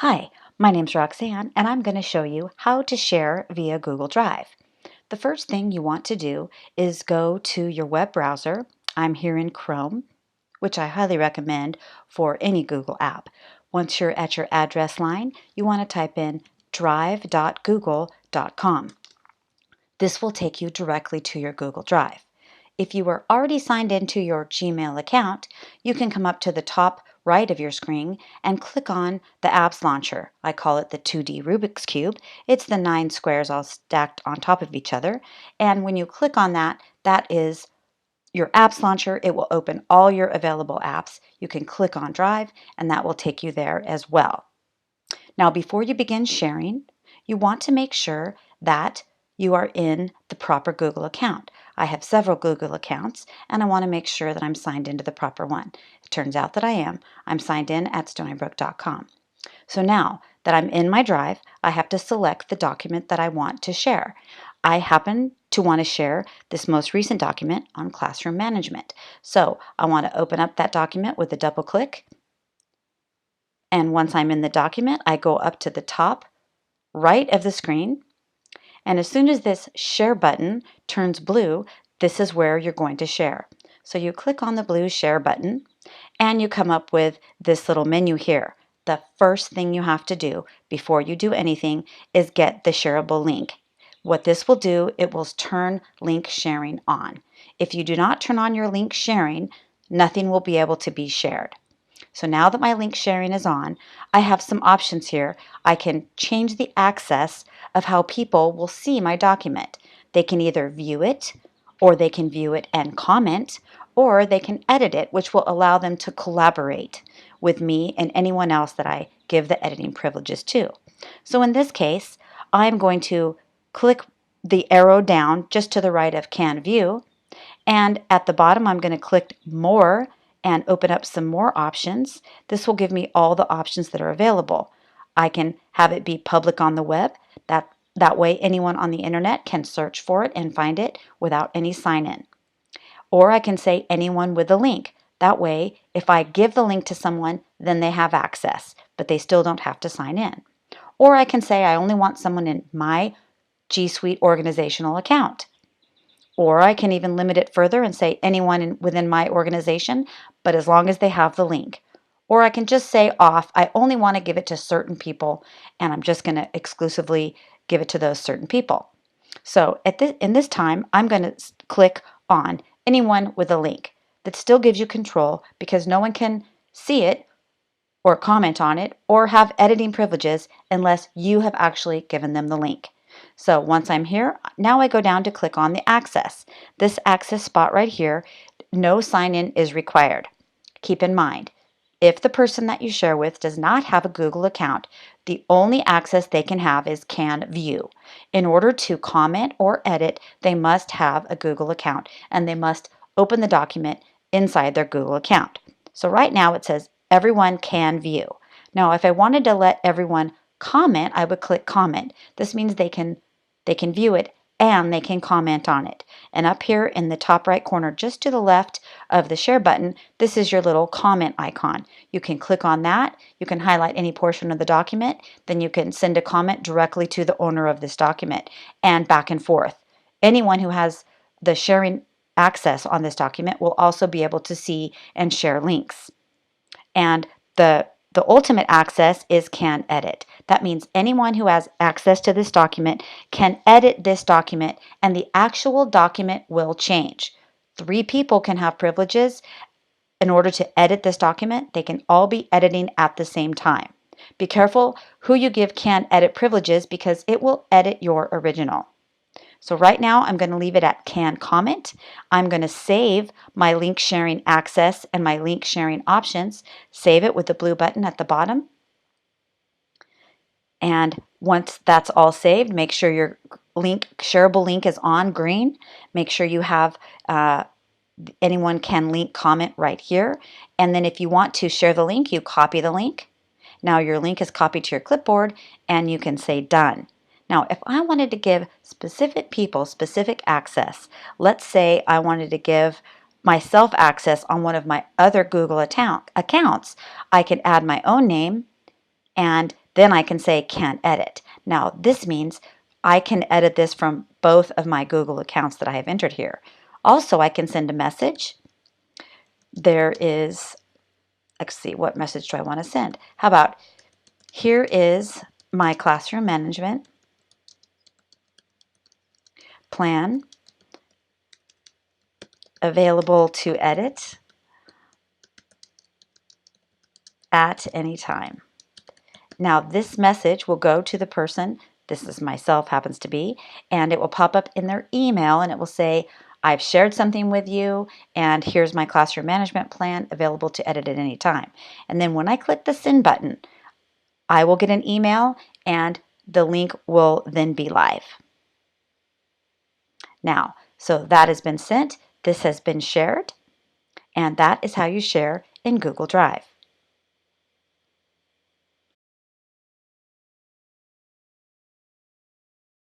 Hi, my name's Roxanne, and I'm going to show you how to share via Google Drive. The first thing you want to do is go to your web browser. I'm here in Chrome, which I highly recommend for any Google app. Once you're at your address line, you want to type in drive.google.com. This will take you directly to your Google Drive. If you were already signed into your Gmail account, you can come up to the top right of your screen and click on the Apps Launcher. I call it the 2D Rubik's Cube. It's the 9 squares all stacked on top of each other. And when you click on that, that is your Apps Launcher. It will open all your available apps. You can click on Drive, and that will take you there as well. Now, before you begin sharing, you want to make sure that you are in the proper Google account. I have several Google accounts, and I want to make sure that I'm signed into the proper one. It turns out that I am. I'm signed in at stonybrook.com. So now that I'm in my Drive, I have to select the document that I want to share. I happen to want to share this most recent document on classroom management. So I want to open up that document with a double click. And once I'm in the document, I go up to the top right of the screen. And as soon as this share button turns blue, this is where you're going to share. So you click on the blue share button and you come up with this little menu here. The first thing you have to do before you do anything is get the shareable link. What this will do, it will turn link sharing on. If you do not turn on your link sharing, nothing will be able to be shared. So now that my link sharing is on, I have some options here. I can change the access of how people will see my document. They can either view it, or they can view it and comment, or they can edit it, which will allow them to collaborate with me and anyone else that I give the editing privileges to. So in this case, I'm going to click the arrow down just to the right of Can View, and at the bottom I'm going to click More and open up some more options. This will give me all the options that are available. I can have it be public on the web. That way anyone on the internet can search for it and find it without any sign-in. Or I can say anyone with a link. That way, if I give the link to someone, then they have access, but they still don't have to sign in. Or I can say I only want someone in my G Suite organizational account. Or I can even limit it further and say anyone within my organization, but as long as they have the link. Or I can just say off, I only want to give it to certain people, and I'm just going to exclusively give it to those certain people. So in this time, I'm going to click on anyone with a link. That still gives you control because no one can see it or comment on it or have editing privileges unless you have actually given them the link. So once I'm here, now I go down to click on the access. This access spot right here, no sign-in is required. Keep in mind, if the person that you share with does not have a Google account, the only access they can have is Can View. In order to comment or edit, they must have a Google account and they must open the document inside their Google account. So right now it says everyone can view. Now if I wanted to let everyone comment, I would click comment. This means they can view it and they can comment on it. And up here in the top right corner, just to the left of the share button, this is your little comment icon. You can click on that. You can highlight any portion of the document. Then you can send a comment directly to the owner of this document and back and forth. Anyone who has the sharing access on this document will also be able to see and share links. And the ultimate access is can edit. That means anyone who has access to this document can edit this document and the actual document will change. 3 people can have privileges. In order to edit this document, they can all be editing at the same time. Be careful who you give can edit privileges because it will edit your original. So right now I'm going to leave it at can comment. I'm going to save my link sharing access and my link sharing options. Save it with the blue button at the bottom. And once that's all saved, make sure your shareable link is on green. Make sure you have anyone can link comment right here. And then if you want to share the link, you copy the link. Now your link is copied to your clipboard and you can say done. Now, if I wanted to give specific people specific access, let's say I wanted to give myself access on one of my other Google accounts, I could add my own name and Then I can say can't edit. Now this means I can edit this from both of my Google accounts that I have entered here. Also, I can send a message. There is, let's see, what message do I want to send? How about, here is my classroom management plan available to edit at any time. Now this message will go to the person, this is myself, happens to be, and it will pop up in their email and it will say, I've shared something with you and here's my classroom management plan available to edit at any time. And then when I click the send button, I will get an email and the link will then be live. Now, so that has been sent, this has been shared, and that is how you share in Google Drive.